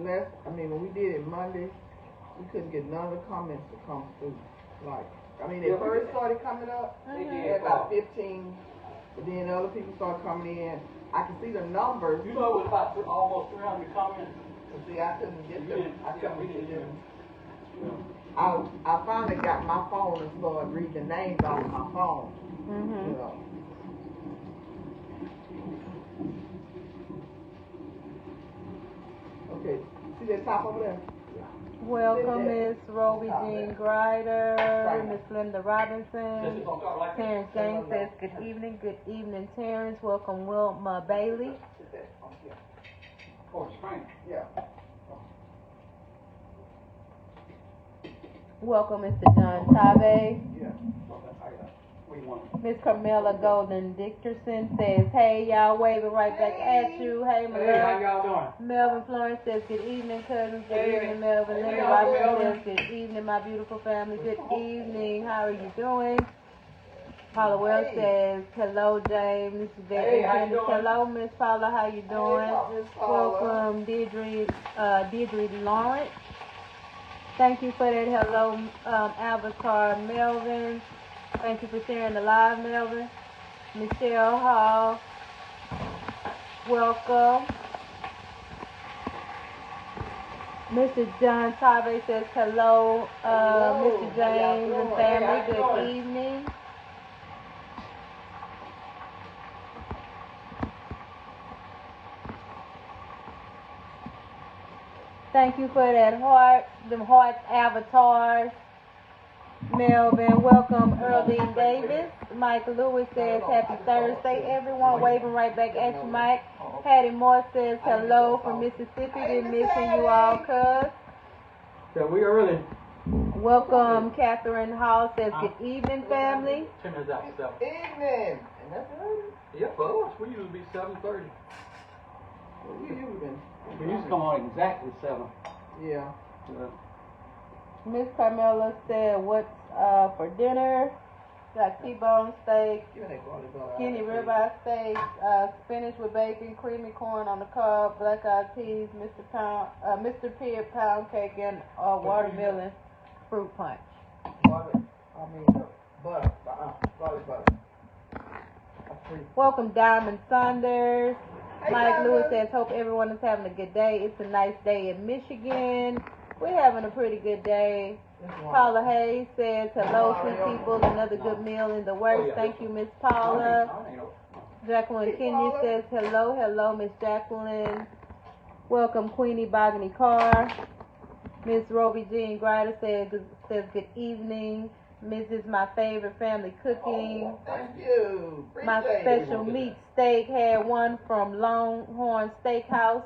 when we did it Monday, we couldn't get none of the comments to come through. Like, they first started coming up, they had about 15, but then other people started coming in. I can see the numbers. You know, it was about almost 300 comments. See, I couldn't get them. I couldn't get them. I finally got my phone and started reading the names off my phone. Mm-hmm. You know. Okay, see that top over there? Welcome, Miss Roby Jean Grider, Miss Linda Robinson. Terrence James says, good evening, Terrence. Welcome, Wilma Bailey. Yeah. Welcome, Mr. John Tabe. Yeah. Miss Carmela Golden Dickerson says, hey, y'all, waving right back at you. Hey, my Hey, how y'all doing? Melvin Florence says, good evening, cousins. Good evening, Melvin. Linda Robinson says, good evening, my beautiful family. Good evening. How are you doing? Paula Wells says, hello, James. This is very intended. Hello, Miss Paula. How you doing? Welcome, Deirdre Lawrence. Thank you for that hello avatar, Melvin. Thank you for sharing the live, Melvin. Michelle Hall, welcome. Mr. John Tabe says hello, Mr. James and family. Good evening. Thank you for that them heart avatars. Melvin, welcome, Earlene Davis. Mike Lewis says, happy Thursday, everyone. Waving right back at you, Mike. Hattie Moore says, hello from Mississippi. Been missing you all, cuz. So we early. Welcome, Catherine Hall says, good evening, family. 10 minutes after 7. Evening. And that's early. Yeah, for us, we usually be 7:30. We used to come on exactly 7. Yeah. Miss Carmela said, what's for dinner? Got T-bone steak, skinny ribeye steak, spinach with bacon, creamy corn on the cob, black-eyed peas, Mr. Pier pound cake, and watermelon fruit punch. Butter. Welcome, Diamond Saunders. Hey, Mike Diamond. Lewis says, hope everyone is having a good day. It's a nice day in Michigan. We're having a pretty good day. Paula Hayes says, hello, sweet people. Another good meal in the works. Thank you, Miss Paula. Jacqueline Kenya says, hello, Miss Jacqueline. Welcome, Queenie Bogany Carr. Miss Roby Jean Grider says, good evening. Mrs. My favorite family cooking. Oh, thank you. My special meat steak had one from Longhorn Steakhouse,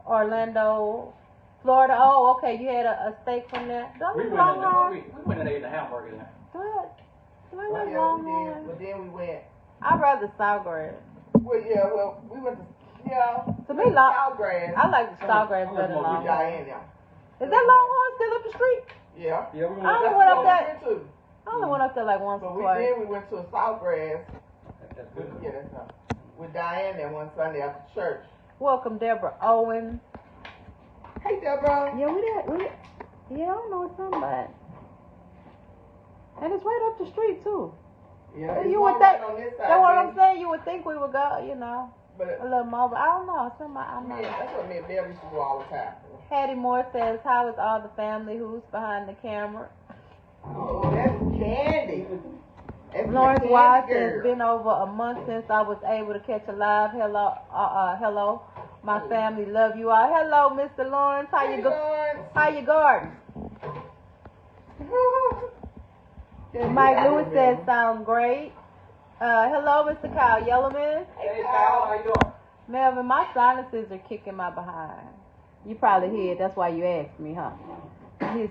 Orlando, Florida. Oh, okay. You had a steak from there. We went and ate the hamburger there. Do I like Longhorn? But then we went. I'd rather Sawgrass. Well, we went to, To me, Sawgrass. I like the Sawgrass better than Longhorn. Diane, Is that Longhorn still up the street? Yeah. Yeah, we I only went up there. Too. I only went up there like once or twice. Then we went to a Sawgrass. That's good. Yeah, that's not. With Diane that one Sunday after church. Welcome, Deborah Owen. Hey, Deborah. Yeah, I don't know what's something about it. And it's right up the street too. Yeah, You would think. on this side. That's what I'm saying. You would think we would go, But a little more. But I don't know. I'm not. that's what me and Bill used to go all the time. Hattie Moore says, how is all the family? Who's behind the camera? Oh, that's Candy. That's Lawrence my Wise Candy says, girl. been over a month since I was able to catch a live. Hello, my family, love you all. Hello, Mr. Lawrence. How you garden? Mike Lewis says, sound great. Hello, Mr. Kyle Yellowman. Hey, Kyle, how you doing? Melvin, my sinuses are kicking my behind. You probably hear it. That's why you asked me, huh?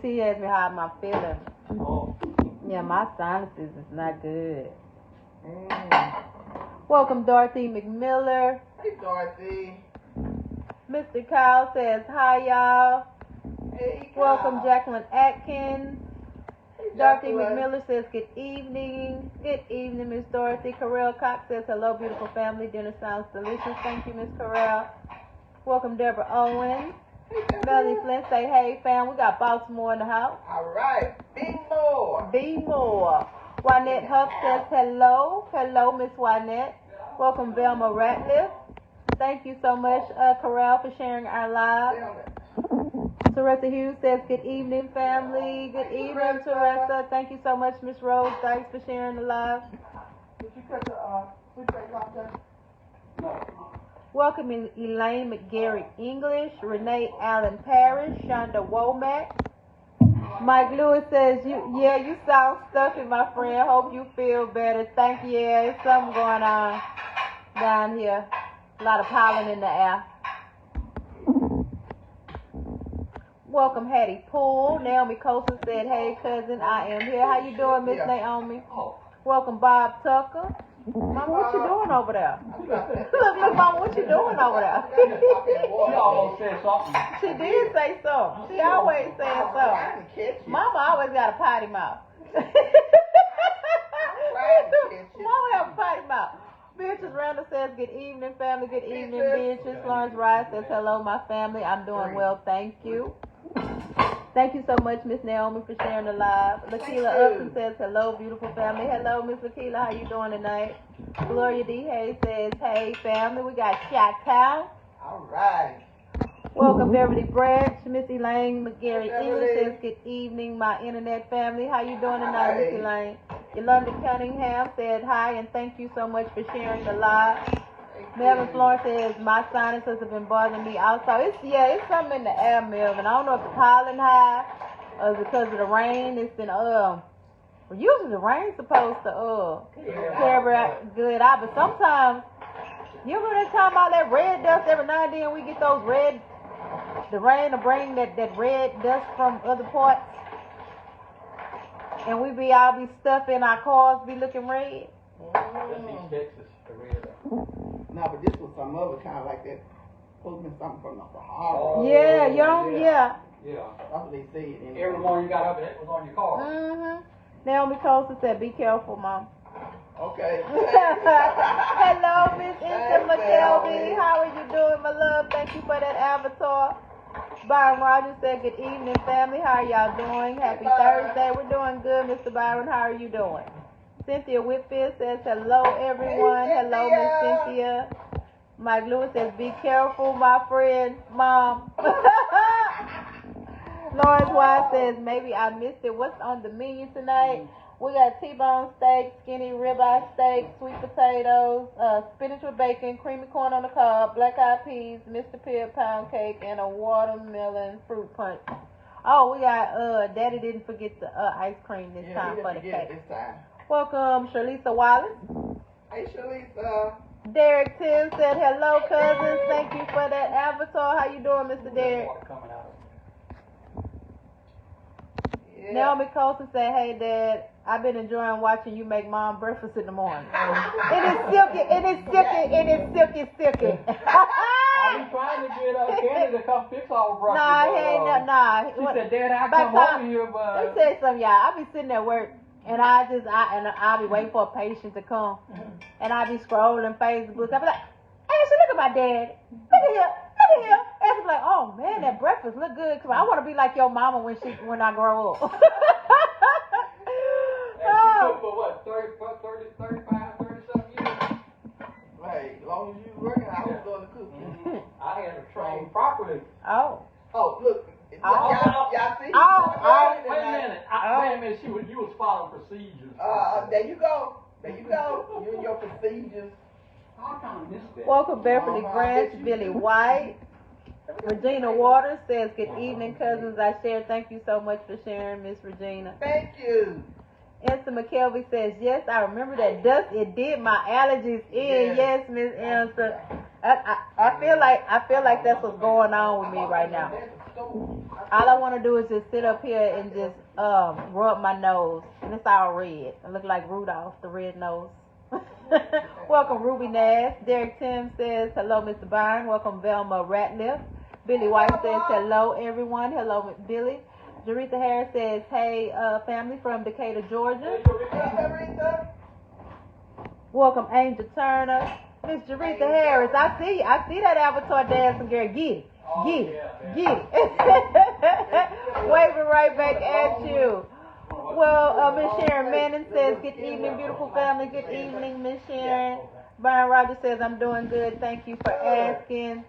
He asked me how am I feeling. Oh. Yeah, my sinuses is not good. Welcome, Dorothy McMiller. Hey, Dorothy. Mr. Kyle says, hi, y'all. Hey, Kyle. Welcome, Jacqueline Atkins. Hey, Dorothy Jacqueline. McMiller says, good evening. Good evening, Miss Dorothy. Carell Cox says, hello, beautiful family. Dinner sounds delicious. Thank you, Miss Carell. Welcome, Deborah Owens. Melanie Flint say, hey fam, we got Baltimore in the house. All right. Be more. Be more. Wynette Huff says hello. Hello, Miss Wynette. Welcome, Velma Ratliff. Thank you so much, Corral, for sharing our live. Teresa Hughes says, good evening, family. Good evening, Teresa. Thank you so much, Miss Rose. Thanks for sharing the live. Did you cut the refrigerator lock there? Welcome Elaine McGarry English, Renee Allen Parrish, Shonda Womack. Mike Lewis says, you sound stuffy, my friend. Hope you feel better. Thank you. Yeah, there's something going on down here. A lot of pollen in the air. Welcome, Hattie Poole. Naomi Coulson said, hey, cousin, I am here. How you doing, Miss Naomi? Welcome, Bob Tucker. Mama, what you doing over there? Look, Mama, what you doing over there? She almost said something. She did say something. She always says something. Mama always got a potty mouth. Mama have a potty mouth. Beatrice Randall says, good evening, family. Good evening, Beatrice. Lawrence Rice says, hello, my family. I'm doing well, thank you. Thank you so much, Miss Naomi, for sharing the live. Lakeela Upton says, hello, beautiful family. Hello, Miss Lakeela. How you doing tonight? Gloria D. Hayes says, hey, family. We got Chi-Town. All right. Welcome, Beverly Branch. Miss Elaine McGarry English says, good evening, my internet family. How you doing tonight, Miss Elaine? Yolanda Cunningham said, hi, and thank you so much for sharing the live. Melvin Florence says, my sinuses have been bothering me also. It's something in the air, Melvin. I don't know if it's pollen high or it's because of the rain. It's been, usually the rain's supposed to, carry good out, but sometimes, you remember that time all that red dust, every now and then we get those the rain will bring that red dust from other parts, and we all be stuff in our cars, be looking red. Texas, the red. No, but this was some other kind of like that. Supposed to be something from the Sahara. Yeah. Yeah. That's what they said. Every morning you got up, it was on your car. Mm-hmm. Naomi Coulson said, be careful, Mom. Okay. Hello, Miss Insta McKelvey. How are you doing, my love? Thank you for that avatar. Byron Rogers said, good evening, family. How are y'all doing? Happy Thursday. We're doing good, Mr. Byron. How are you doing? Cynthia Whitfield says, hello, everyone. Hello, Miss Cynthia. Mike Lewis says, be careful, my friend, Mom. Lawrence Wise says, maybe I missed it. What's on the menu tonight? We got T-bone steak, skinny ribeye steak, sweet potatoes, spinach with bacon, creamy corn on the cob, black-eyed peas, Mr. Pibb pound cake, and a watermelon fruit punch. Oh, we got, Daddy didn't forget the ice cream this time for the cake. This time. Welcome, Sharlisa Wallace. Hey, Shalisa. Derek Tim said, hello, cousins. Thank you for that avatar. How you doing, Mr. Derek? Yeah. Naomi Coulson said, hey, Dad, I've been enjoying watching you make Mom breakfast in the morning. It is silky. I've been trying to get Candy to come fix our breakfast. Nah. She said, Dad, I come over here, but... Let me tell you something, y'all. I be sitting at work, and I'll be waiting for a patient to come, and I'll be scrolling Facebook. I'll be like, hey, so look at my dad. Look at him. And she'll be like, oh, man, that breakfast look good. Cause I want to be like your mama when I grow up. She cooked for what, 35, 30-something years? Hey, as long as you was working, I was doing the cooking. I had to train properly. Oh, look. Y'all see? Wait a minute. You was following procedures. There you go. You and your procedures. I kind of missed that. welcome Beverly Branch, Billy White. Regina Waters says, good evening, cousins. I share. Thank you so much for sharing, Miss Regina. Thank you. Ensa McKelvey says, yes, I remember that dust. It did my allergies in. Yes, Miss Ensa. I feel like that's what's going on with me right now. All I want to do is just sit up here and just rub my nose, and it's all red. I look like Rudolph, the red nose. Welcome, Ruby Nash. Derek Tim says, hello, Mr. Byron. Welcome, Velma Ratliff. Billy White says, hello, everyone. Hello, Billy. Jaretha Harris says, hey, family from Decatur, Georgia. Welcome, Angel Turner. Miss Jaretha Harris, I see that avatar dancing, girl. Get it. Get it. Waving right back at you. Well, Miss Sharon Manning says, good evening, beautiful family. Good evening, Miss Sharon. Brian Rogers says, I'm doing good. Thank you for asking.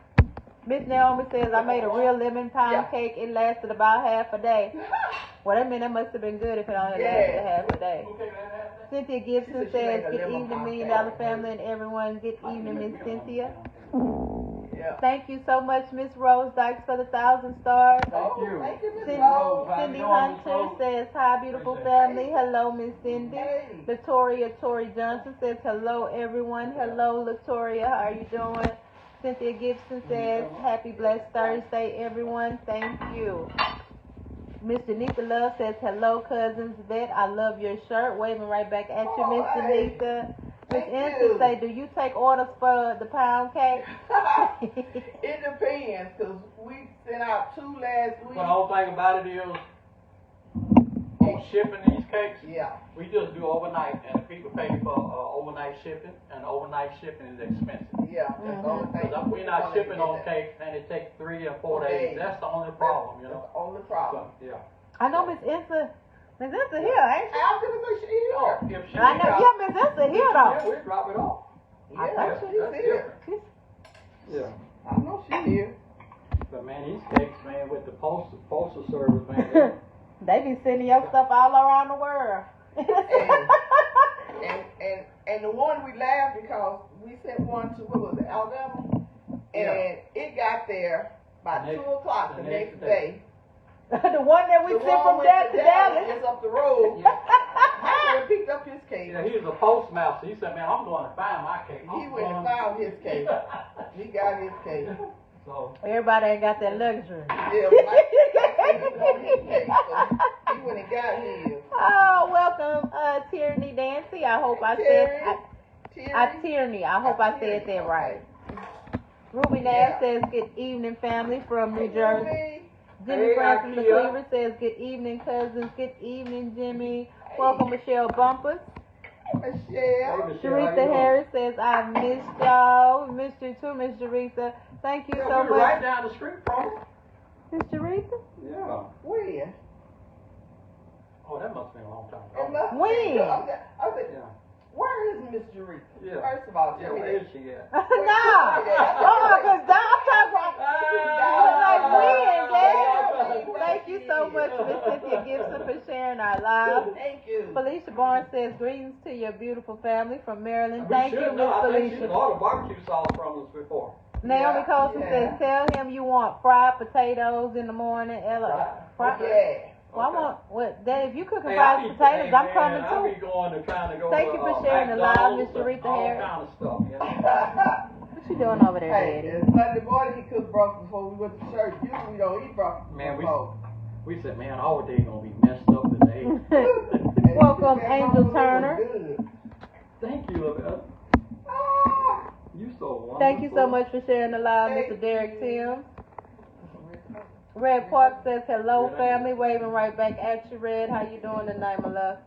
Miss Naomi says, I made a real lemon pound cake. It lasted about half a day. Well, that meant it must have been good if it only lasted half a day. Cynthia Gibson says, good evening, $1 Million Family and everyone. Good evening, Miss Cynthia. Thank you so much, Miss Rose Dykes, for the 1,000 stars. Thank you. Cindy Hunter says, hi, beautiful family. Hello, Miss Cindy. Latoria Tori Johnson says, hello, everyone. Hello, Latoria. How are you doing? Cynthia Gibson says, happy blessed Thursday, everyone. Thank you. Miss Janitha Love says, hello, cousins vet. I love your shirt. Waving right back at you, Miss Janitha. Miss Insta say, do you take orders for the pound cake? It depends, because we sent out 2 last week. But the whole thing about it is, on shipping these cakes, we just do overnight, and people pay for overnight shipping, and overnight shipping is expensive. That's the only thing. We're not shipping on cakes, and it takes 3 or 4 days. That's the only problem, you know. That's the only problem. So, I know Miss Insta here, ain't she? I was going to say she here. Oh, if she I know, Miss Insta here, though. Yeah, we drop it off. I thought she's here. Yeah. I know she's here. But man, these cakes, man, with the postal service, man. They be sending your stuff all around the world. and the one we laughed because we sent one to, what was it, Alabama? And it got there by 2 o'clock the next day. The one that we sent from there to Dallas. It's up the road. Michael picked up his cake. Yeah, he was a postmaster. He said, man, I'm going to find my cake. He went and found his cake. He got his cake. So everybody ain't got that luxury. Yeah, Mike got his cake, so he went and got his. Oh, welcome, Tierney Dancy. I hope I said Tierney. I hope I said that right. Ruby Nash says, good evening, family from New Jersey. Jimmy Francis McCleaver says, good evening, cousins. Good evening, Jimmy. Welcome, Michelle Bumpers. Michelle. Sharitha Harris says, I missed y'all. Missed you too, Miss Sharitha. Thank you so much. Right down the street from her. Miss Sharitha? Yeah. When? Oh, that must have been a long time ago. When? I said, where is Miss Eureka? Yeah. First of all, where is she at? No. Because I'm talking about like when, Dad. Thank you so much, Miss Cynthia Gibson, for sharing our live. Thank you. Felicia Barnes says, greetings to your beautiful family from Maryland. Thank you, Miss Felicia. I think she's ordered barbecue sauce from us before. Naomi Colson says, tell him you want fried potatoes in the morning. Ella. Well, I want, Dad, if you cooking fried potatoes, I'm coming too. I'll be going to trying to go. Thank you for sharing the live, Miss Sharitha Harris. All kind of stuff, What you doing over there, Daddy? Sunday morning he cooked broccoli before we went to church. Usually we don't eat broccoli. Man, we said, man, our day gonna be messed up today. Welcome, Angel Turner. Thank you, Lavelle. You so wonderful. Thank you so much for sharing the live, Mr. Derek Tim. Red Park says, hello, family. Waving right back at you, Red. How you doing tonight, my love?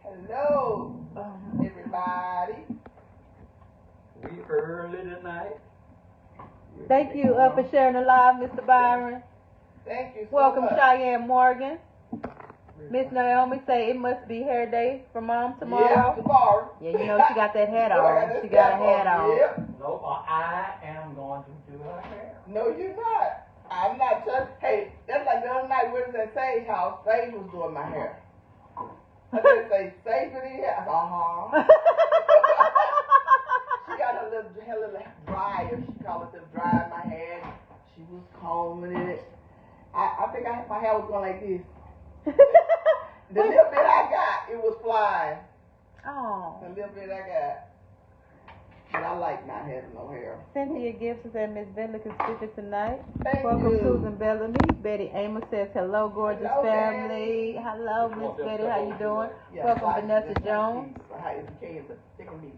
Hello, everybody. We early tonight. Thank you for sharing the live, Mr. Byron. Thank you so Welcome, much. Cheyenne Morgan. Miss Naomi say it must be hair day for Mom tomorrow. Yeah, tomorrow. Yeah, you know she got that hat on. She got a hat on. Yep. No, I am going to do her hair. No, you're not. I'm not touching. Hey, that's like the other night we was at Sage house. Sage was doing my hair. I didn't say Sage for the hair. She got her little dryer. She called it the dryer my hair. She was combing it. I think my hair was going like this. The little bit I got, it was flying. Oh. The little bit I got. But I like not having no hair. Cynthia Gibson said Miss Bentley can speak it tonight. Thank Welcome, you. Susan Bellamy. Betty Amos says, hello, gorgeous family. Betty. Hello, Miss Betty. How you doing? Yeah, Welcome, like Vanessa this, Jones. Like this, it can be.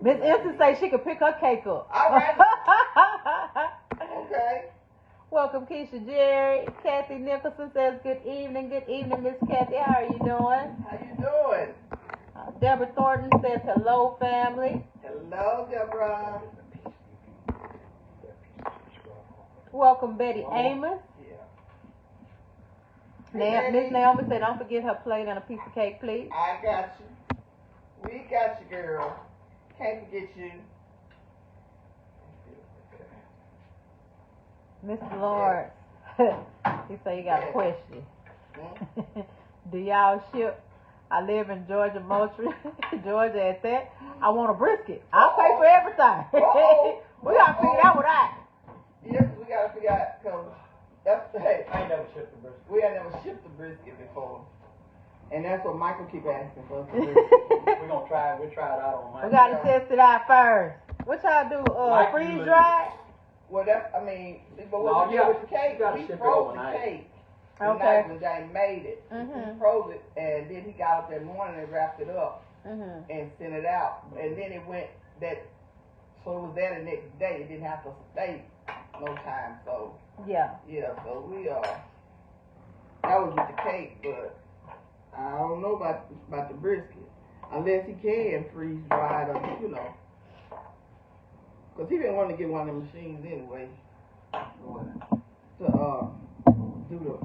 Miss Insta say she could pick her cake up. All right. Okay. Welcome, Keisha Jerry. Kathy Nicholson says, good evening, Miss Kathy. How are you doing? How you doing? Deborah Thornton says, hello, family. Hello, Deborah. Welcome Betty Amos. Yeah. Miss Naomi said, don't forget her plate and a piece of cake, please. I got you. We got you, girl. Can't forget you. Mr. Lawrence, he said you got a question. Do y'all ship? I live in Georgia, Moultrie, Georgia at that. I want a brisket. I'll pay for everything. We got to figure that one out. Yes, we got to figure out, because hey, I ain't never shipped a brisket. We ain't never shipped a brisket before. And that's what Michael keep asking for. We're gonna try it. We'll try it out on Monday. We gotta test it out first. What y'all do? Freeze dry? Well, that's, I mean, but what we did with the cake, we froze the cake. The night when James made it. He froze it, and then he got up that morning and wrapped it up and sent it out. And then it went so it was there the next day. It didn't have to stay no time. So yeah. So we that was with the cake, but I don't know about the brisket unless he can freeze dry it, because he didn't want to get one of the machines anyway. To do the.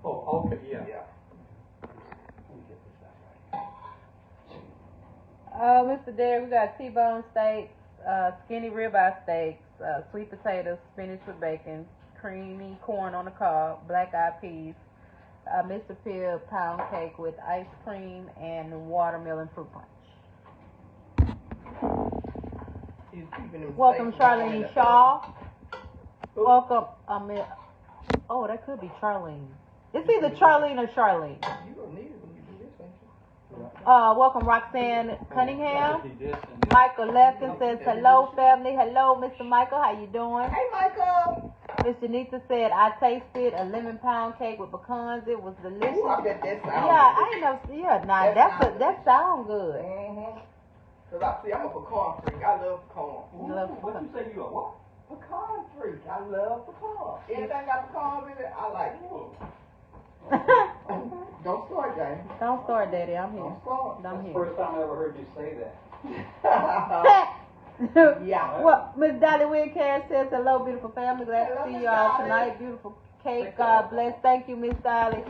Oh, okay, yeah. Mr. Derrick, we got T-bone steaks, skinny ribeye steaks, sweet potatoes, spinach with bacon, creamy corn on the cob, black-eyed peas, Mr. Pibb pound cake with ice cream and watermelon fruit punch. Welcome, Charlene Shaw. Welcome, oh, that could be Charlene. It's either Charlene or Charlene. Welcome, Roxanne Cunningham. Michael Lefton says, hello, family. Hello, Mr. Michael. How you doing? Hey, Michael. Miss Janita said, I tasted a lemon pound cake with pecans. It was delicious. Ooh, I bet that sounds good. That sounds good. Because I'm a pecan freak. I love pecan. What you say you are what? Pecan freak. I love pecan. Anything got pecans in it, I like it. Don't start, James. Don't start, Daddy. I'm here. Don't start. That's the first time I ever heard you say that. Yeah. Well, Miss Dolly Whitcare says, hello, beautiful family. Glad to see you all tonight. Beautiful cake. God bless. Thank you, Miss Dolly.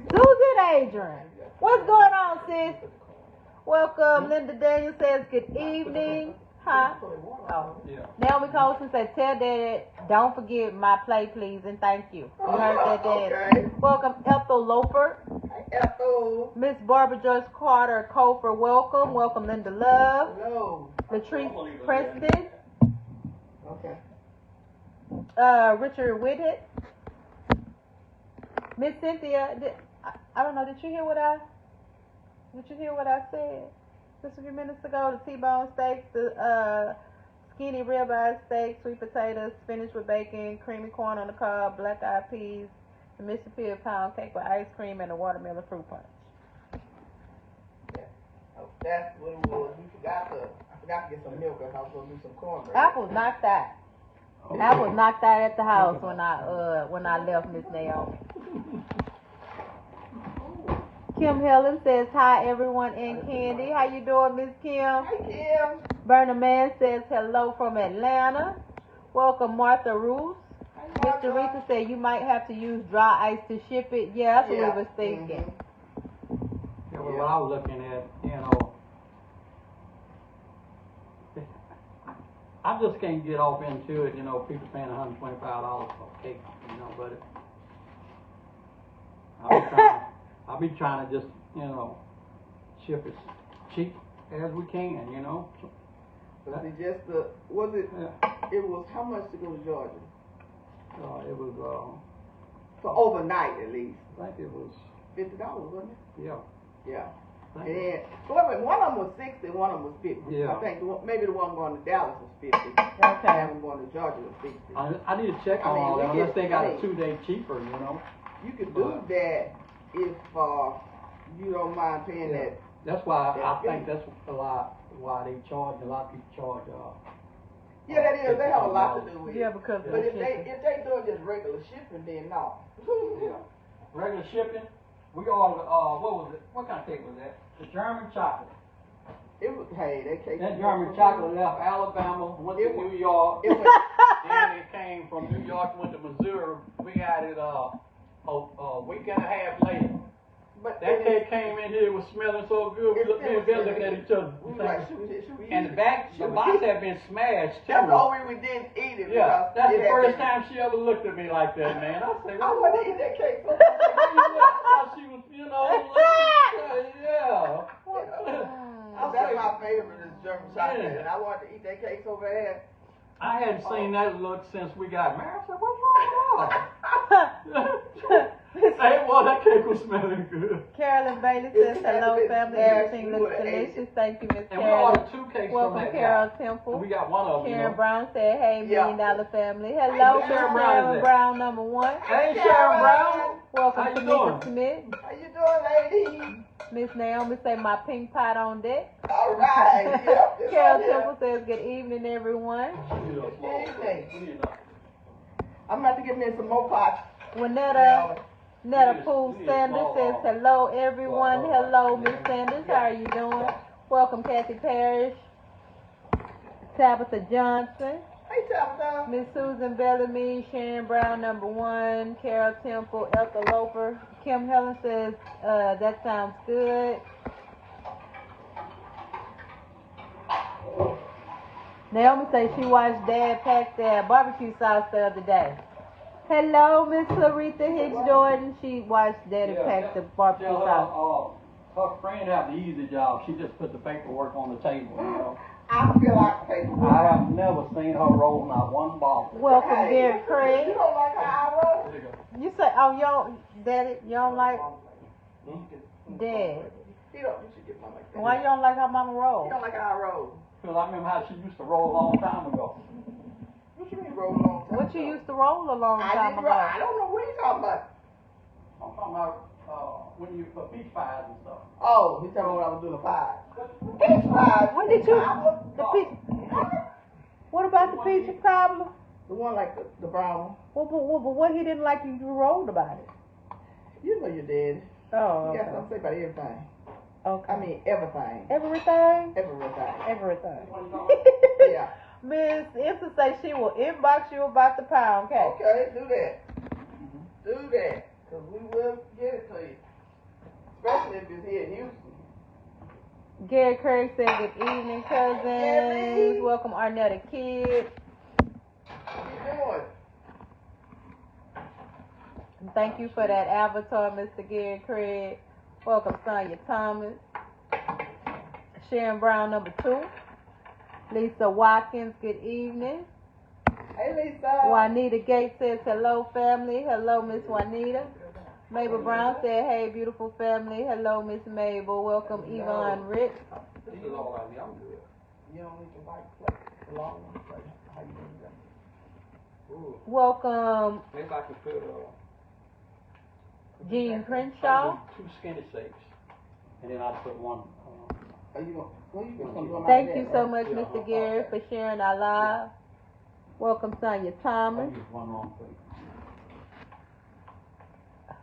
Susan Adrian. What's going on, sis? Welcome. Linda Daniel says, good evening. Huh? Oh. Yeah. Naomi Colson said, tell Daddy, don't forget my plate, please, and thank you. You heard that, Daddy. Okay. Welcome, Ethel Loper. Ethel. Miss Barbara Joyce Carter Cofer, welcome. Welcome, Linda Love. Hello. Latrice Preston. Okay. Richard Whitted. Miss Cynthia, I don't know, did you hear what I said just a few minutes ago? The T-bone steaks, the skinny ribeye steak, sweet potatoes, spinach with bacon, creamy corn on the cob, black-eyed peas, the Mr. Pibb pound cake with ice cream, and the watermelon fruit punch. Yeah. Oh, that's what it was. I forgot to get some milk because I was going to do some cornbread. Apples knocked out. Apples knocked out at the house when I left Miss Naomi. Kim Helen says, hi, everyone in Candy. How you doing, Miss Kim? Hi, Kim. Berna Man says, hello from Atlanta. Welcome, Martha Roos. Miss Teresa said, you might have to use dry ice to ship it. Yeah, that's what we was thinking. Yeah, well, what I was looking at, I just can't get off into it, people paying $125 for a cake, but I'll be trying to just, ship as cheap as we can, Was it just it was how much to go to Georgia? It was, for overnight at least. I think it was $50, wasn't it? Yeah. Yeah. And then, one of them was 60, one of them was 50. Yeah. I think maybe the one going to Dallas was 50. Okay. The one going to Georgia was 60. I need to check on all that unless they got a 2-day cheaper, You could do that if you don't mind paying that. That's why I think that's why they charge, a lot of people charge. Yeah, that is. They have a lot to do with it. Yeah, because But if they doing just regular shipping, then no. Yeah. Regular shipping, we ordered, what was it? What kind of cake was that? The German chocolate. It was, hey, that German chocolate left Alabama, went to New York, then it came from New York, went to Missouri. We got it a week and a half later. But that cake came in here, it was smelling so good. We looked at each other. And the box had been smashed too. That's all we didn't eat it. Yeah, that's the first time she ever looked at me like that, man. I said, I want to eat that cake. I thought she was, yeah. That's my favorite is German chocolate, and I wanted to eat that cake so bad. I hadn't seen that look since we got married. I said, what's wrong with y'all? Hey, well, that cake was smelling good. Carolyn Bailey says, hello, family. Everything looks delicious. Thank you, Miss Carolyn. And we ordered 2 cakes Welcome, from that Carol guy. Temple. And we got one of them. Sharon Brown said, hey, $1 Million Family. Hello, Sharon Brown, number 1. Hey, Sharon Brown. Welcome, How you Tamika doing? Smith. How you doing, lady? Miss Naomi say, my pink pot on deck. All right. Carol Temple says, good evening, everyone. Good evening. I'm about to get me some more pots. Netta Poole Sanders says, hello, everyone. Hello, Miss Sanders. How are you doing? Welcome, Kathy Parrish. Tabitha Johnson. Hey, Tabitha. Miss Susan Bellamy, Sharon Brown, number 1, Carol Temple, Elka Loper. Kim Helen says, that sounds good. Naomi says she watched Dad pack that barbecue sauce the other day. Hello, Miss Clarita Hicks Jordan. She watched Daddy pack the barbecue sauce. Her friend had the easy job. She just put the paperwork on the table, I feel like paperwork. I have never seen her roll not one ball. Welcome, Gary Craig. You don't like how I roll? You say, Daddy, you don't like Dad. You should get mama like that. Why you don't like how Mama roll? You don't like how I roll. Because I remember how she used to roll a long time ago. What you mean roll a long time What you used to roll a long time ago? I don't know what you talking about. I'm talking about when you put beach pies and stuff. Oh, he's talking about when I was doing the pies. Peach pies. When did you What about the peach cobbler? The one like the brown one. Well, what he didn't like you rolled about it? You know you did. Oh, You okay. got something to say about everything. Okay. I mean everything. Everything? Everything. Yeah. Miss Issa say she will inbox you about the pound cake. Okay, do that. Do that. Because we will get it to you. Especially if it's here in Houston. Gary Craig said, good evening, cousins. Gary. Welcome, Arnetta Kidd. What you doing? Thank you for that avatar, Mr. Gary Craig. Welcome, Sonia Thomas. Sharon Brown, number 2. Lisa Watkins, good evening. Hey, Lisa. Juanita Gates says, hello, family. Hello, Miss Juanita. Mabel Brown said, hey, beautiful family. Hello, Miss Mabel. Welcome, Yvonne Rich. This is all right. I'm good. You don't need the white plate. The long one plate. How you doing that? Ooh. Welcome, Maybe I can put Jean Crenshaw. 2 skinny steaks. And then I'll put one. Thank you so much, Mr. Gary, for sharing our live. Welcome, Sonia Thomas. One wrong plate.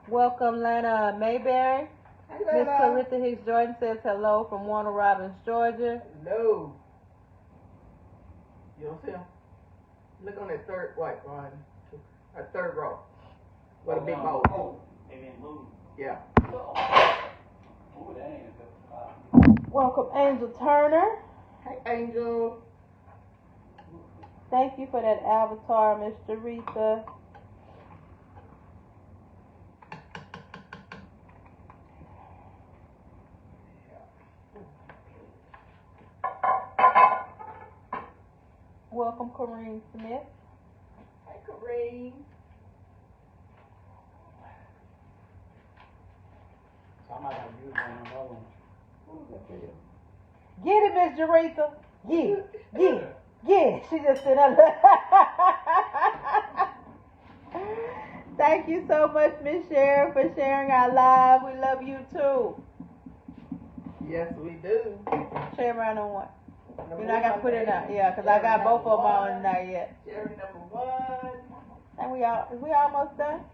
Welcome, Lana Mayberry. Hey, Miss Lana. Clarissa Hicks Jordan says hello from Warner Robins, Georgia. No. You don't see him? Look on that third white line. That third row. What a big bowl. Oh, they didn't move. Yeah. Oh, that ain't a good. Welcome, Angel Turner. Hey, Angel. Thank you for that avatar, Miss Teresa. Welcome, Kareem Smith. Hey, Kareem. I might have used one of those. What was that for you? Get it, Miss Teresa. Get it. She just said, thank you so much, Miss Sharon, for sharing our live. We love you too. Yes, we do. Share around on what? You know, I got to put it out. Yeah, because I got both of them on there yet. Cherry number 1. And we almost done?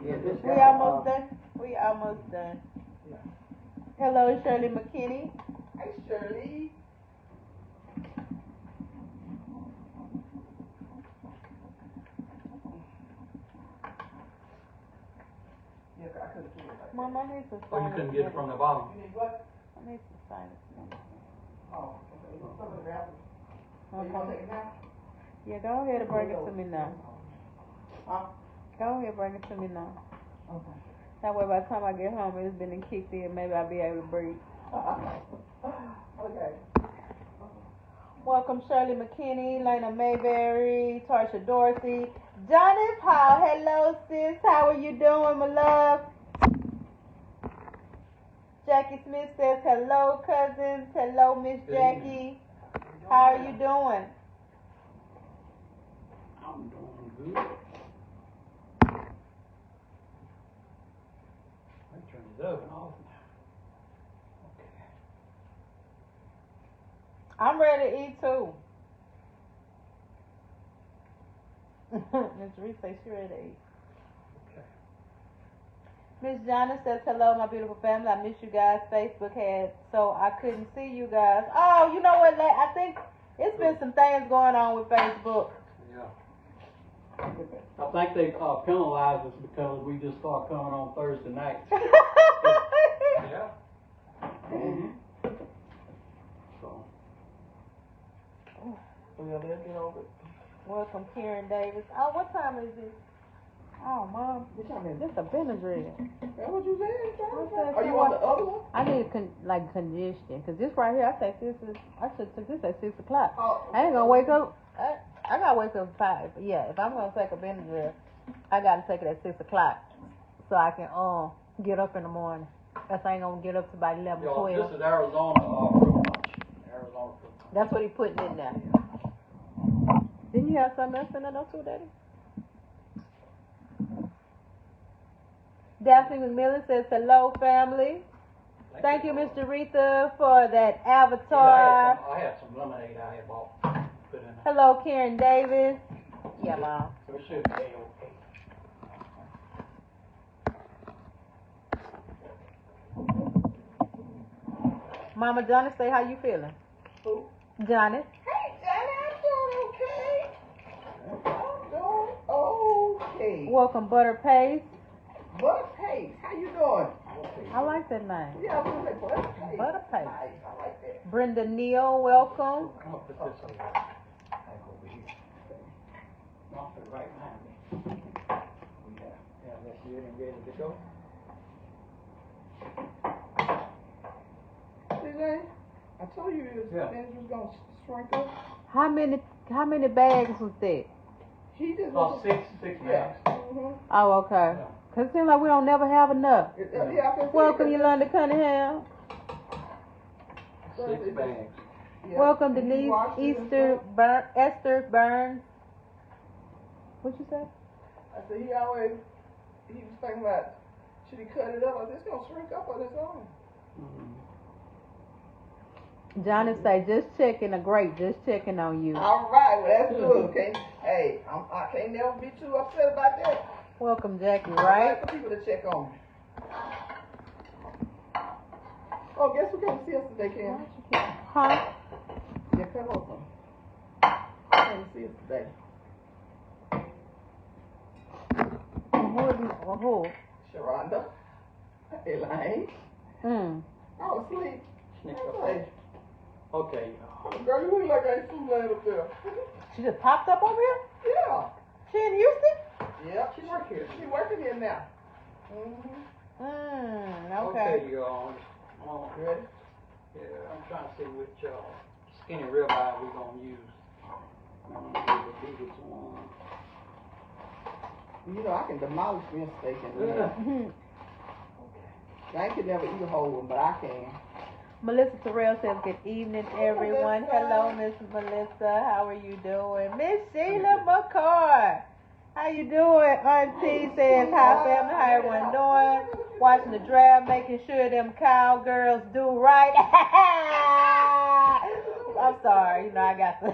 Yeah, We almost done? We almost done. Yeah. Hello, Shirley McKinney. Hey, Shirley. Yeah, I couldn't do it like Mom, I need some Oh, you couldn't get it from the bottom? that. You need what? I need some sinus medicine. Oh, okay. Some of the apples. So you Okay. gonna take it now? Yeah, go ahead and bring it to me now. Huh? Go ahead and bring it to me now. Okay. That way by the time I get home, it's been kicked in. Maybe I'll be able to breathe. Okay. Welcome Shirley McKinney, Lena Mayberry, Tarsha Dorsey, Johnny Paul. Hello sis, how are you doing, my love? Jackie Smith says hello cousins. Hello Miss Jackie. How are you doing? I'm doing good. Let me turn this oven off now. Okay. I'm ready to eat too. Miss Reese says she ready to eat. Okay. Miss Jana says hello, my beautiful family. I miss you guys. Facebook had so I couldn't see you guys. Oh, you know what? I think it's been some things going on with Facebook. Yeah. I think they penalized us because we just start coming on Thursday night. Yeah. Mm-hmm. So. Well, they'll get over it. Welcome, Karen Davis. Oh, what time is it? Oh, Mom, What time is it? this a Benadryl. That's what you said, What's son? that? Oh, you want the other one? I need congestion, cause this right here, I should took this at 6 o'clock. Oh. I ain't gonna wake up. I gotta wake up at 5. But yeah, if I'm gonna take a Benadryl, I gotta take it at 6 o'clock so I can get up in the morning. Else I ain't gonna get up to about 11, Yo, 12. this is Arizona fruit punch. Arizona fruit punch. That's what he putting in there. Didn't you have something else in there too, Daddy? Daphne McMillan says hello, family. Thank you, Mr. Rita, for that avatar. I had some lemonade I had bought. Put in there. Hello, Karen Davis. Yeah, Mom. So it should be okay. Mama Johnny, say how you feeling? Who? Johnny. Hey, Johnny, I'm doing okay. I'm doing okay. Welcome, Butter Paste. Butter Paste, how you doing? I like that name. Yeah, I was gonna say Butter Paste. Butter Paste. Nice, I like that. Brenda Neal, welcome. I'm gonna put this over here. Back over here. I'll put it right behind me. Yeah, that's good and ready to go. CJ, I told you this spinach was gonna shrink up. How many bags was that? He just Oh, six bags. Mm-hmm. Oh, okay. Yeah. Cause it seems like we don't never have enough. Yeah, I can see Welcome, it. Yolanda Cunningham. 6 bags. Yeah. Welcome, And he Denise washed it and Esther Burns. What you say? stuff. I said he was thinking about, should he cut it up? I said, it's gonna shrink up on its own. Mm-hmm. Johnny say, just checking on you. All right, well that's good. Okay, hey, I can't never be too upset about that. Welcome, Jackie, I right? like for people to check on me. Oh, guess who came to see us today, Cam? Huh? Yeah, come over. Came to see us today. Who? Sharonda, Elaine. I was asleep. Sneak I up was on like, it. Okay. girl, you look like I ain't too laying up there. She just popped up over here? Yeah. She in Houston? Yeah, she work here. She working here now. Okay. y'all. Ready? Yeah, I'm trying to see which skinny ribeye we're gonna use. I'm gonna use the biggest one. You know, I can demolish me a steak and I can never eat a whole one, but I can. Melissa Terrell says, good evening, everyone. Melissa. Hello, Miss Melissa. How are you doing? Miss Sheila McCoy. How you doing? Auntie says, hi, family. How everyone doing? Watching the draft, making sure them cowgirls do right. I'm sorry. You know, I got the...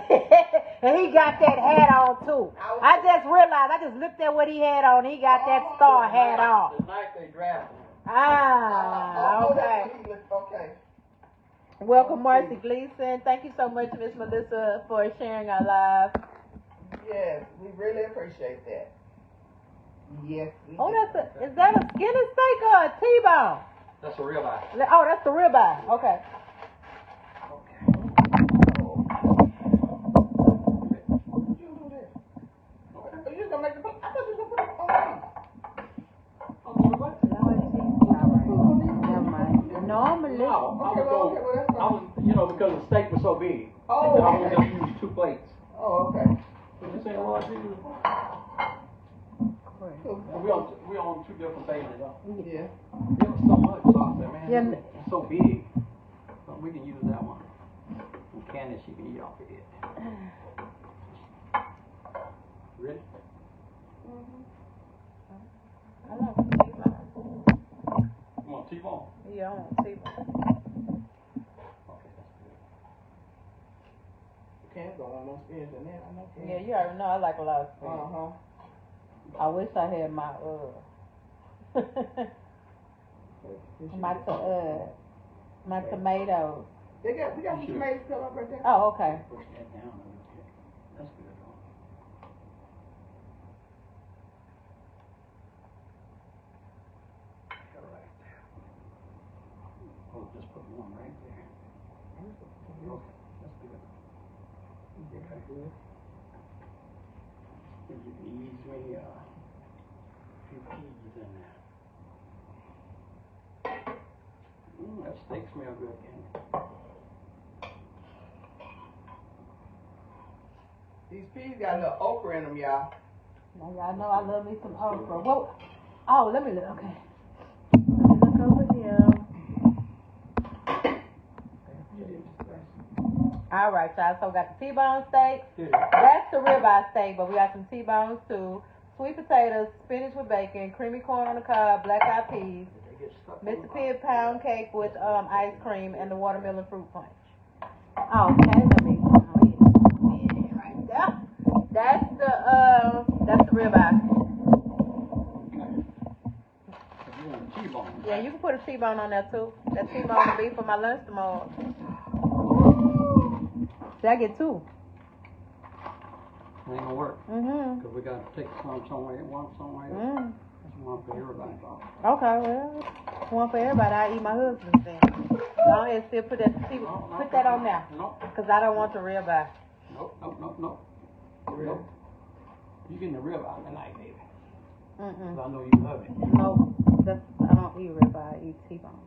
And he got that hat on, too. I just realized. I just looked at what he had on. He got that star hat on. The night they drafted him. Ah, okay. Okay. Welcome, Marcy Gleason. Thank you so much, Miss Melissa, for sharing our live. Yes, we really appreciate that. Yes, we do. Is that a skinny steak or a T-bone? That's a ribeye. Oh, that's the ribeye. Okay. You gonna make the? I thought you were gonna put it on Never mind. Normally. No, because the steak was so big. Oh, I was just use 2 plates. Oh, okay. What you say, Lord Jesus? We on 2 different pages, though. Yeah. There was so much sauce there, man. Yeah. It's so big. But we can use that one. And Candace, she can eat off of it. Ready? I like T-bone. You want T-bone? Yeah, I want T-bone. Okay, that's good. You can't go on no spins in there. I know. Yeah, you already know I like a lot of spinach. Uh-huh. I wish I had my my tomatoes. We got some tomatoes cut up right there. Oh, okay. Push that down a little bit. That's good, though. Right there. Oh, just put one right there. Okay, that's good. Okay. If you can ease me a few peas in there. That steak smells good, Candy. These peas got a little okra in them, y'all. Now y'all know I love me some okra. Whoa. Oh, let me look. Okay. Let me look over here. All right, y'all. So we got the T-bone steak. That's the ribeye steak, but we got some T-bones too. Sweet potatoes, spinach with bacon, creamy corn on the cob, black-eyed peas, Mississippi pound cake with ice cream, and the watermelon fruit punch. Okay, let me. Yeah, right there. That's the ribeye. T-bone. Yeah, you can put a T-bone on there too. That T-bone will be for my lunch tomorrow. See, I get 2. It ain't gonna work. Mm-hmm. Because we got to take some somewhere, one somewhere. Mm. That's one for everybody. Okay, well, one for everybody. I eat my husband's thing. Go ahead and still put that on there. Nope. Because I don't want the ribeye. Nope. Nope. You getting the ribeye tonight, baby. Mm-mm. I know you love it. No, I don't eat ribeye. I eat T-bone.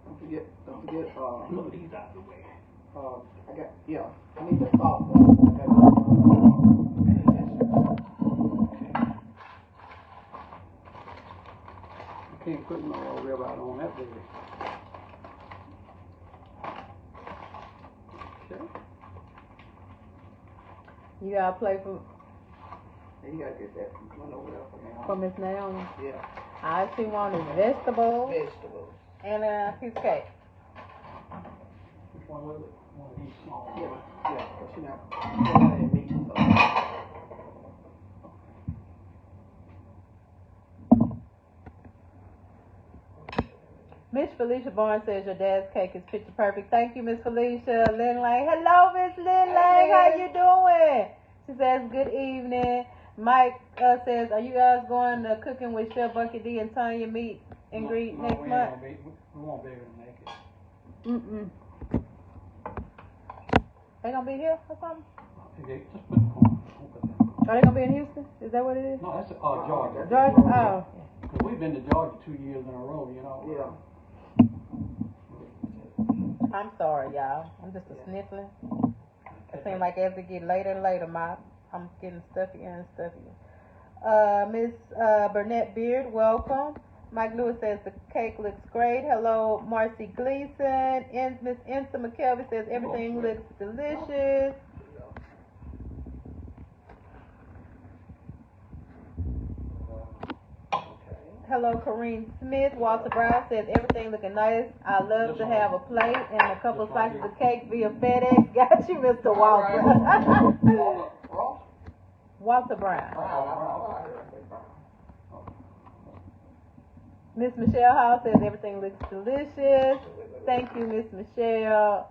Don't forget, Move these out of the way. I need the sauce. You can't put no ribeye on that, baby. Okay. You got a plate for You gotta get that one over there for me. Miss Naomi? Yeah. All she wants is vegetables Vegetables. and a piece of cake. Which one was it? One of these small ones. Yeah, but you know, meat, so. Miss Felicia Barnes says your dad's cake is picture perfect. Thank you, Miss Felicia. Lynn Lang. Hello, Miss Lynn Lang. How you doing? She says good evening. Mike says, are you guys going to cooking with Chef Bunky D and Tanya meet and greet next month? We won't be able to make it. Mm-mm. They gonna be here or something? Okay, just put the corn. Are they gonna be in Houston? Is that what it is? No, that's Georgia. Georgia? Oh. Because we've been to Georgia 2 years in a row, you know. Yeah. I'm sorry, y'all. I'm just a sniffling. It seems like as it get later and later, I'm getting stuffier and stuffier. Miss Burnett Beard, welcome. Mike Lewis says the cake looks great. Hello, Marcy Gleason. Miss Ensa McKelvey says everything looks delicious. Hello, Corrine Smith. Walter Brown says everything looking nice. I love to have a plate and a couple slices of cake via FedEx. Got you, Mr. Walter. Walter Brown. Miss Michelle Hall says everything looks delicious. Thank you, Miss Michelle.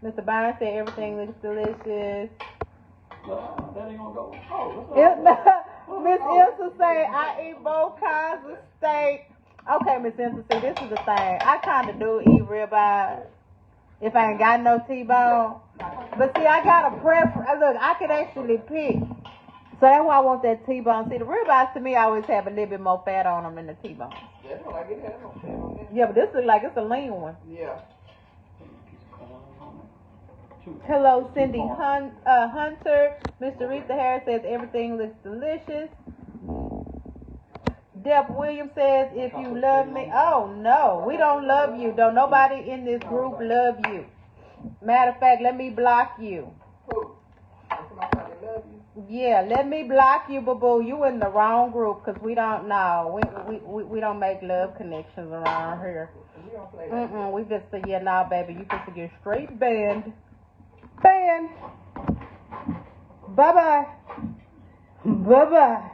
Mr. Byron said everything looks delicious. That ain't gonna go. Miss Ilsa say I eat both kinds of steak. Okay, Miss Ilsa, see, this is the thing. I kind of do eat ribeye if I ain't got no T-bone. But see, I got a preference. Look, I could actually pick. So that's why I want that T-bone. See, the ribeyes to me always have a little bit more fat on them than the T-bone. That's what I get had no fat on it. Yeah, but this looks like it's a lean one. Yeah. Hello, Cindy Hunter. Mr. Rita Harris says everything looks delicious. Deb Williams says if you love me. Oh, no. We don't love you. Don't nobody in this group love you. Matter of fact, let me block you. Who? Somebody love you? Yeah, let me block you, boo-boo. You in the wrong group because we don't know. We don't make love connections around here. We don't play that. We just say, yeah, nah, baby. You just get straight banned. Banned. Bye-bye. Bye-bye.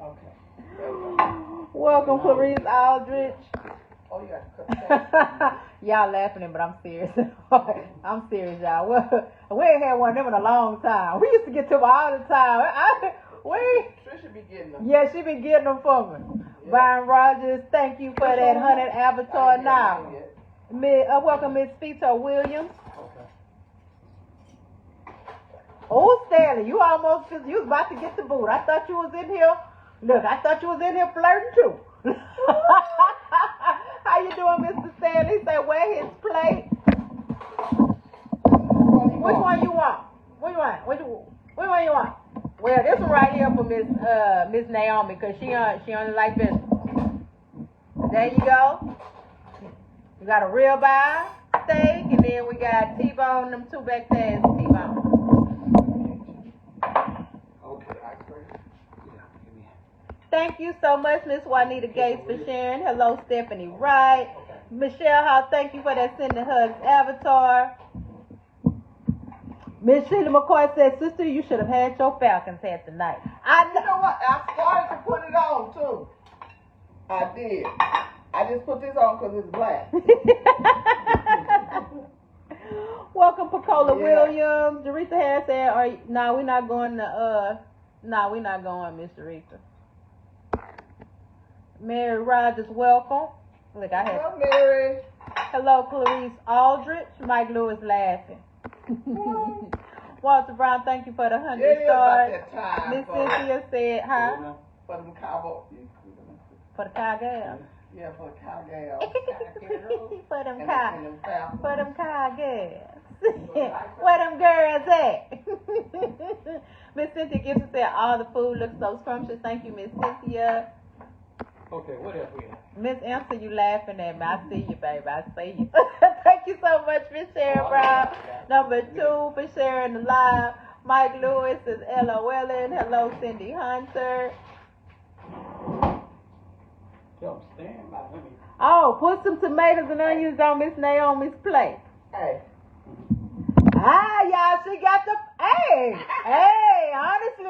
Okay. Welcome, Clarice Aldrich. Oh, you got to cut that. Y'all laughing, but I'm serious. I'm serious, y'all. We ain't had one of them in a long time. We used to get to them all the time. Trisha be getting them. Yeah, she been getting them for me. Yeah. Byron Rogers, thank you for that 100 avatar now. Welcome, Miss Fito Williams. Okay. Oh, Stanley, you almost, you was about to get the boot. I thought you was in here. Look, I thought you was in here flirting too. How you doing, Mr. Stanley? Say, where his plate? Which one you want? Which one? Which one you want? Well, this one right here for Miss Naomi, because she only like this. There you go. We got a ribeye steak, and then we got T-bone, them two back there is T-bone. Okay. Thank you so much, Miss Juanita Gates, for sharing. Hello, Stephanie Wright. Okay. Michelle Hall, thank you for that Sending Hugs avatar. Miss Sheila McCoy said, sister, you should have had your Falcons hat tonight. You know what? I started to put it on, too. I did. I just put this on because it's black. Welcome, Pacola Williams. Teresa Harris said, we're not going to, we're not going, Miss Teresa. Mary Rogers, welcome. Look, Hello, Mary. Hello, Clarice Aldrich. Mike Lewis laughing. Walter Brown, thank you for the 100 stars. Miss Cynthia said, huh? For them cowboys. For the cowgirls. Yeah, for the cowgirls. For them cowgirls. Where them girls at? Miss Cynthia Gibson said, all the food looks so scrumptious. Thank you, Miss Cynthia. Okay, what else we have? Miss Answer, you laughing at me. I see you, baby. I see you. Thank you so much, Miss Sharon Brown. Number 2 for sharing the live. Mike Lewis is LOLing. Hello, Cindy Hunter. Yo, stand by. Oh, put some tomatoes and onions on Miss Naomi's plate. Hey. Y'all, she got the. Hey, honestly,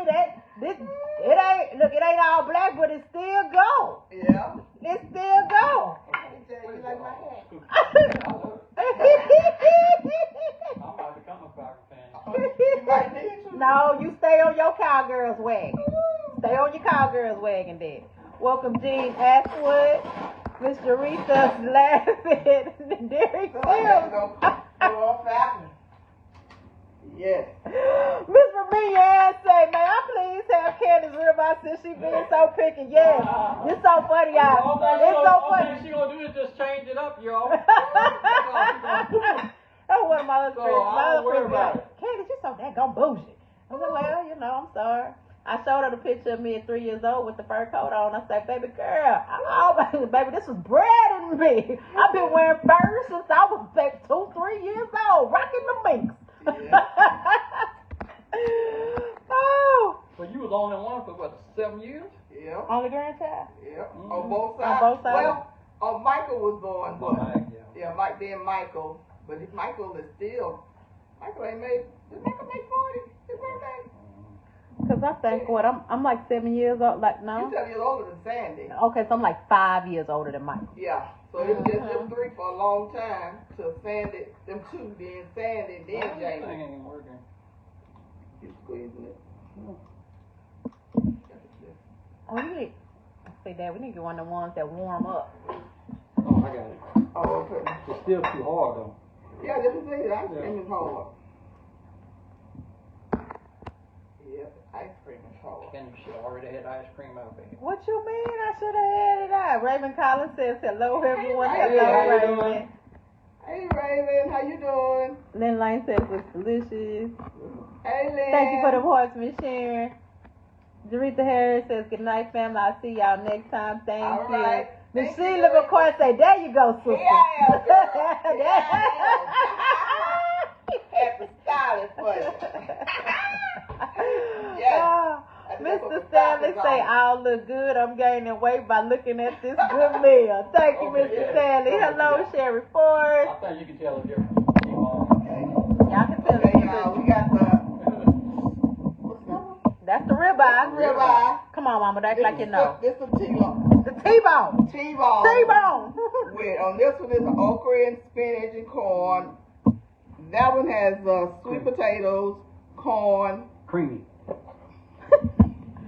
it ain't all black, but it still go. Yeah. It still go. You like my hat? I'm about to become a soccer fan. You might need to. No, you stay on your cowgirls wagon. Stay on your cowgirls wagon, then. Welcome, Jean Ashwood. Miss Aretha's laughing. Derek Hills. Yes. Miss Ramiya Ann said, may I please have Candace ribeye since she being so picky? Yes. It's so funny, y'all. It's so funny. All she gonna do is just change it up, y'all. That's one of my other friends. My other friends like, Candace, you so daggone bougie. I'm like, well, I'm sorry. I showed her the picture of me at 3 years old with the fur coat on. I said, baby girl, baby, this was bred in me. I've been wearing fur since I was like 2, 3 years old, rocking the minks. Yeah. Oh. But you was the only one for what, 7 years? Yeah. Only grandchild? Yeah. Mm-hmm. On both sides. On both sides? Well, Michael was born, but Yeah. Mike then Michael, but Michael is still. Michael ain't made. Did Michael make 40? His birthday? Cause I think what I'm like 7 years old. Like no. You 7 years older than Sandy. Okay, so I'm like 5 years older than Michael. Yeah. So it was just them 3 for a long time till Sandy, them 2, then Sandy, then This thing Jamie. ain't working. You squeezing it. Oh, we need. Say that we need to get one of the ones that warm up. Oh, I got it. Oh, okay. It's still too hard though. Yeah, just to say that ice cream is hard. Yeah, ice cream is hard. Kenny should have already had ice cream out there. What you mean? I should have had it out. Raymond Collins says hello everyone. Hey, Hello how you Raymond. doing? Hey Raven, how you doing? Lynn Lane says it's delicious. Hey Lynn. Thank you for the voice, Miss Sharon. Jaretha Harris says good night, family. I'll see y'all next time. Thank All you. right. Miss Thank you, Sheila McCoy say, there you go, sister. Here I am, girl. Here I am. Happy styling for you. Yes. Mr. Stanley say, I'll look good. I'm gaining weight by looking at this good meal. Thank you, Mr. Stanley. Hello, Sherry Ford. I think you can tell the difference. Y'all can tell the Okay, y'all, difference. we got the, what's that one? That's the ribeye. Ribeye. Come on, Mama, act like you know. This is T-bone. The T-bone. T-bone. T-bone. With, on this one is okra and spinach and corn. That one has sweet potatoes, corn. Creamy.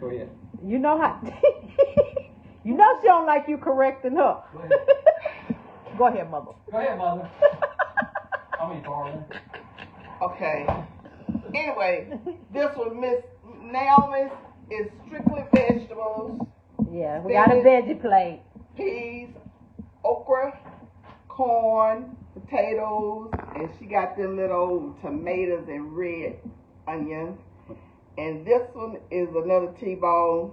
Go ahead. You know how. You know she don't like you correcting her. Go ahead, Mother. Go ahead, Mother. I'm in darling. Okay. Anyway, this one, Miss Naomi's, is strictly vegetables. Yeah, we got a veggie plate. Peas, okra, corn, potatoes, and she got them little tomatoes and red onions. And this one is another T-bone.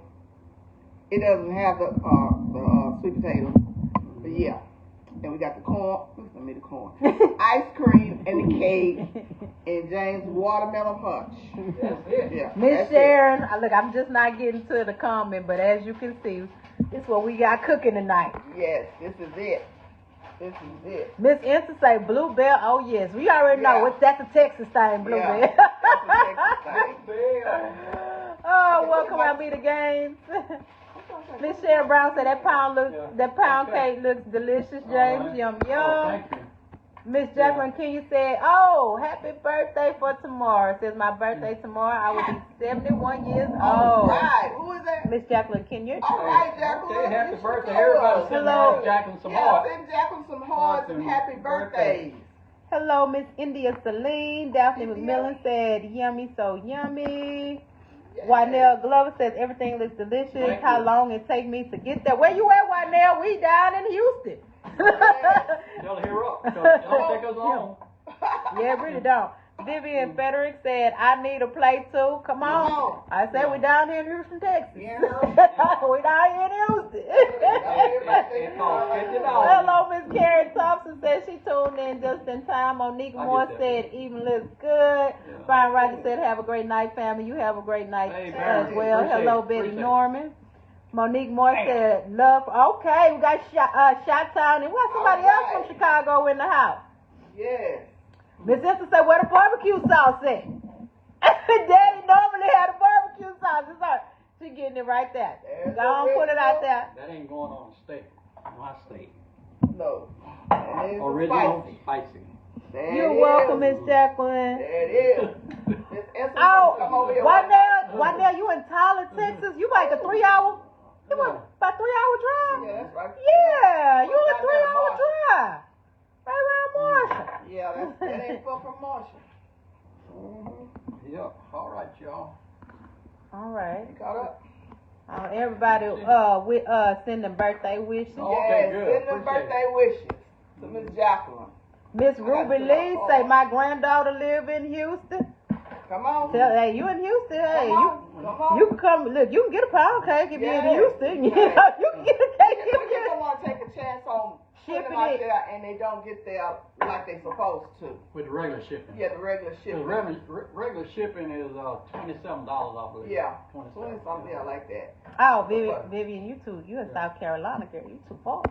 It doesn't have the sweet potatoes, but yeah. And we got the corn. Listen to me, the corn. Ice cream and the cake, and James' watermelon punch. That's it. Yeah. Miss Sharon, look, I'm just not getting to the comment, but as you can see, this is what we got cooking tonight. Yes, this is it. This is it. Miss Insta say Bluebell. Oh yes, we already know Yeah. that's a Texas thing, Bluebell. Yeah, that's a Texas thing. Oh, welcome out me to games. Miss Sharon Brown said that pound cake looks delicious, James. Yum Oh, yum. thank you. Miss Jacqueline Kenya said, "Oh, happy birthday for tomorrow." Says my birthday tomorrow. I will be 71 years All old. right. Who is that? Miss Jacqueline Kenya. All right, Jacqueline. Okay, happy You should birthday. tell Everybody us. send Hello. Jacqueline some Yeah, hearts. send Jacqueline some hearts and happy birthdays. Hello, Miss India Celine. Daphne India. McMillan said, "Yummy, so yummy." Yes. Wynell Glover says everything looks delicious. Thank How you. long it take me to get there? Where you at, Wynell? We down in Houston. Tell her hurry up, because it don't take us long. Yeah, it really don't. Vivian Frederick said, I need a plate too. Come on. Come on. I said we down here in Houston, Texas. Yeah. We down here in Houston. It costs $50. Hello, Miss Carrie Thompson said she tuned in just in time. Monique I Moore get that. said, even looks good. Yeah. Brian Rogers said, have a great night, family. You have a great night Hey, as Barry, well. appreciate Hello, it, Betty appreciate it. Norman. Monique Moore Damn. said, love. Okay, we got Shot-Town. And we got somebody All else right. from Chicago in the house. Yes. Miss Esther said, where the barbecue sauce at? Daddy normally had a barbecue sauce. It's her. She getting it right there. There's Go the on, put it out there. That ain't going on a steak. My steak. No. And it's Original spicy. spicy. There You're it welcome, is. Miss Jacqueline. There it is. Miss Esther, Oh, come over here. Wynell, you in Tyler, Texas? You like a 3 hour? You want about 3 hour drive? Yeah, that's right. Yeah, you a Right 3 down hour Marshall. drive. Right around Marshall. Yeah, that ain't far from Marshall. Mm-hmm. Yep. All right, y'all. All right. You caught up? Everybody sending birthday wishes. Oh, okay, Yes, good. send them Appreciate birthday wishes to Miss Jacqueline. Miss Ruby got Lee some say my granddaughter live in Houston. Come on. Hey, you in Houston? Hey, Come on. you can come. Look, you can get a pound cake if you're in Houston. You Yeah. know, you can get a cake. You don't want to take a chance on shipping out there and they don't get there like they supposed to. With the regular shipping. Yeah, the regular shipping. Regular shipping is $27, I believe. Yeah, 20 something, yeah, like that. Oh, Vivian, you in South Carolina, girl. You too far.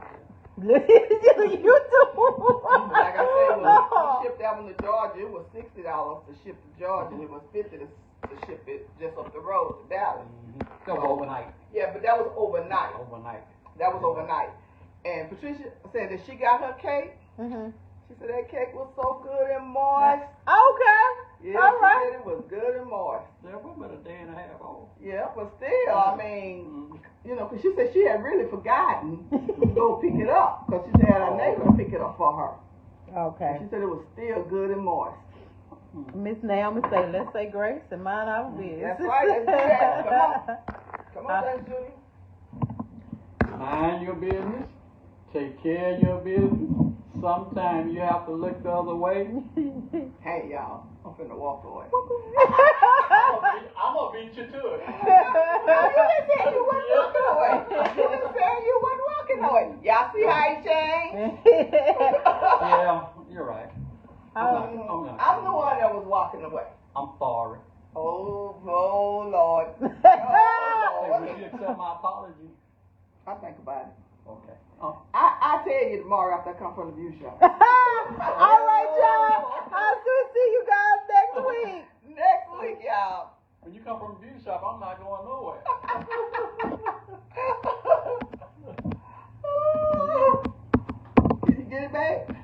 You too far. Like I said, when we shipped that one to Georgia, it was $60 to ship to Georgia, and it was $50 to ship it just up the road to Dallas. That was overnight. Yeah, but that was overnight. That was overnight. And Patricia said that she got her cake. She said that cake was so good and moist. Okay. Yeah, all right. She said it was good and moist. There was about a day and a half old. Yeah, but still, I mean, you know, because she said she had really forgotten to go pick it up. Because she had her neighbor pick it up for her. Okay. And she said it was still good and moist. Miss Naomi say, let's say grace and mind our business. That's right. Let's do that. Come on, Aunt Judy. Mind your business. Take care of your business. Sometimes you have to look the other way. Hey, y'all. I'm finna walk away. I'm gonna beat you to it. You just said you wasn't walking away. You just said you wasn't walking away. Y'all see how he changed? Yeah, you're right. I'm the one that was walking away. I'm sorry. Oh Lord. Hey, would you accept my apology? I'll think about it. Okay. I'll tell you tomorrow after I come from the view shop. All right, y'all. I'll see you guys next week. Next week, y'all. When you come from the view shop, I'm not going nowhere. Did you get it back?